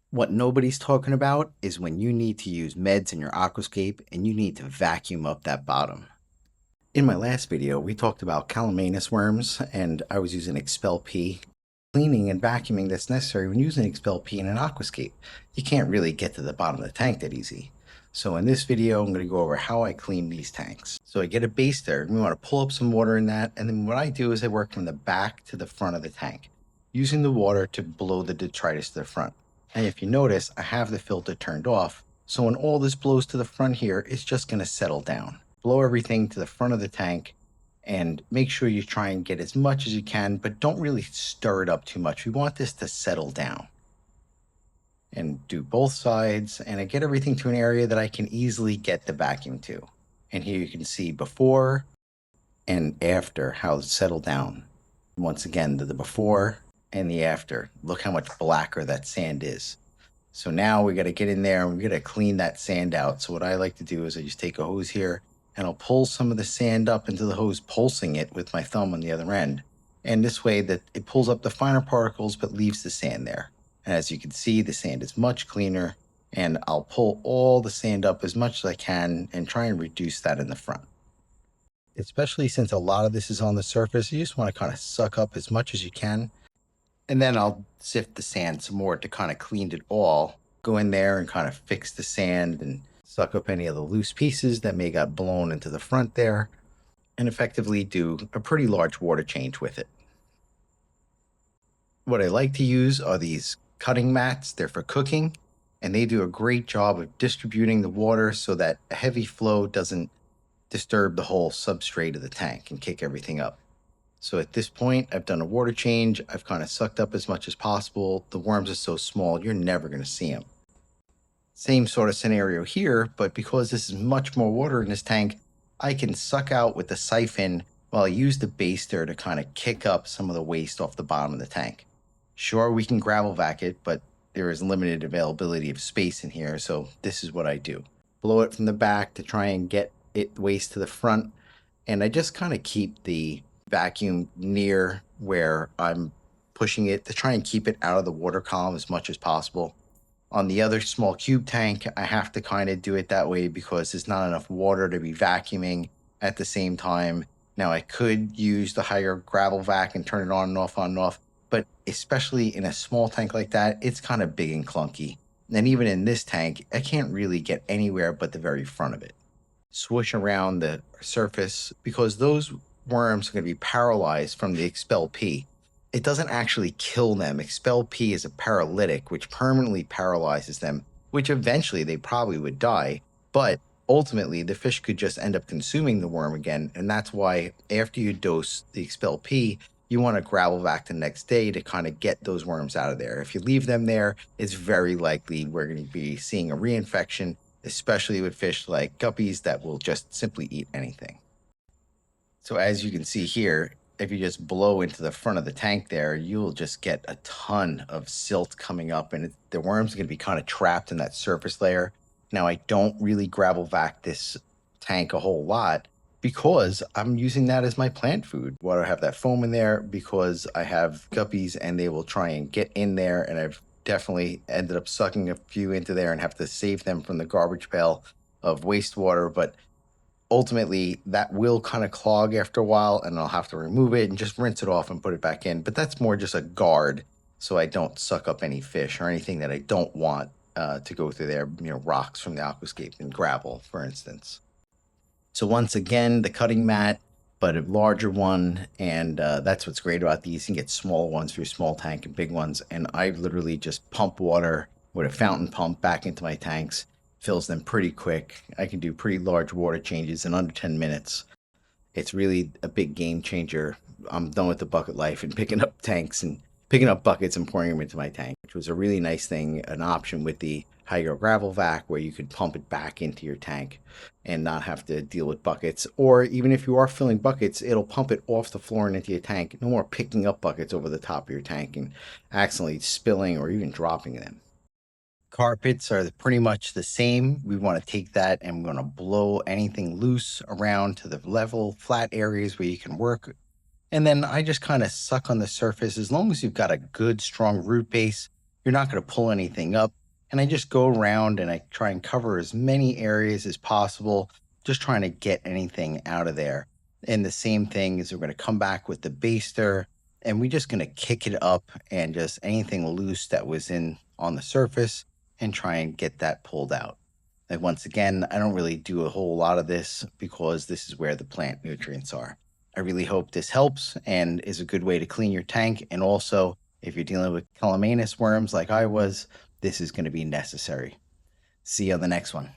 What nobody's talking about is when you need to use meds in your aquascape and you need to vacuum up that bottom. In my last video, we talked about calamanus worms and I was using Expel P. Cleaning and vacuuming that's necessary when using Expel P in an aquascape. You can't really get to the bottom of the tank that easy. So in this video, I'm going to go over how I clean these tanks. So I get a baster and we want to pull up some water in that. And then what I do is I work from the back to the front of the tank, using the water to blow the detritus to the front. And if you notice, I have the filter turned off. So when all this blows to the front here, it's just going to settle down. Blow everything to the front of the tank and make sure you try and get as much as you can, but don't really stir it up too much. We want this to settle down. And do both sides, and I get everything to an area that I can easily get the vacuum to. And here you can see before and after how it's settled down. Once again, the before and the after. Look how much blacker that sand is. So now we got to get in there and we got to clean that sand out. So what I like to do is I just take a hose here and I'll pull some of the sand up into the hose, pulsing it with my thumb on the other end. And this way that it pulls up the finer particles but leaves the sand there. And as you can see, the sand is much cleaner, and I'll pull all the sand up as much as I can and try and reduce that in the front. Especially since a lot of this is on the surface, you just want to kind of suck up as much as you can. And then I'll sift the sand some more to kind of clean it all. Go in there and kind of fix the sand and suck up any of the loose pieces that may got blown into the front there, and effectively do a pretty large water change with it. What I like to use are these cutting mats. They're for cooking, and they do a great job of distributing the water so that a heavy flow doesn't disturb the whole substrate of the tank and kick everything up. So at this point, I've done a water change. I've kind of sucked up as much as possible. The worms are so small, you're never going to see them. Same sort of scenario here, but because this is much more water in this tank, I can suck out with the siphon while I use the baster to kind of kick up some of the waste off the bottom of the tank. Sure, we can gravel vac it, but there is limited availability of space in here, so this is what I do. Blow it from the back to try and get it waste to the front, and I just kind of keep the vacuum near where I'm pushing it to try and keep it out of the water column as much as possible. On the other small cube tank, I have to kind of do it that way because there's not enough water to be vacuuming at the same time. Now I could use the higher gravel vac and turn it on and off, but especially in a small tank like that, it's kind of big and clunky. And even in this tank, I can't really get anywhere but the very front of it. Swoosh around the surface because those worms are going to be paralyzed from the Expel P. It doesn't actually kill them. Expel P is a paralytic, which permanently paralyzes them, which eventually they probably would die. But ultimately, the fish could just end up consuming the worm again. And that's why after you dose the Expel P, you want to gravel vac the next day to kind of get those worms out of there. If you leave them there, it's very likely we're going to be seeing a reinfection, especially with fish like guppies that will just simply eat anything. So as you can see here, if you just blow into the front of the tank there, you'll just get a ton of silt coming up, and the worms are going to be kind of trapped in that surface layer. Now, I don't really gravel vac this tank a whole lot because I'm using that as my plant food. Why do I have that foam in there? Because I have guppies and they will try and get in there, and I've definitely ended up sucking a few into there and have to save them from the garbage pail of wastewater. But ultimately, that will kind of clog after a while, and I'll have to remove it and just rinse it off and put it back in. But that's more just a guard so I don't suck up any fish or anything that I don't want to go through there, rocks from the aquascape and gravel, for instance. So once again, the cutting mat, but a larger one, and that's what's great about these. You can get small ones for your small tank and big ones, and I literally just pump water with a fountain pump back into my tanks. Fills them pretty quick. I can do pretty large water changes in under 10 minutes. It's really a big game changer. I'm done with the bucket life and picking up tanks and picking up buckets and pouring them into my tank, which was a really nice thing, an option with the hydro gravel vac where you could pump it back into your tank and not have to deal with buckets. Or even if you are filling buckets, it'll pump it off the floor and into your tank. No more picking up buckets over the top of your tank and accidentally spilling or even dropping them. Carpets are pretty much the same. We want to take that and we're going to blow anything loose around to the level, flat areas where you can work. And then I just kind of suck on the surface. As long as you've got a good, strong root base, you're not going to pull anything up. And I just go around and I try and cover as many areas as possible, just trying to get anything out of there. And the same thing is we're going to come back with the baster and we're just going to kick it up and just anything loose that was in on the surface and try and get that pulled out. Like once again, I don't really do a whole lot of this because this is where the plant nutrients are. I really hope this helps and is a good way to clean your tank. And also, if you're dealing with calamanus worms like I was, this is going to be necessary. See you on the next one.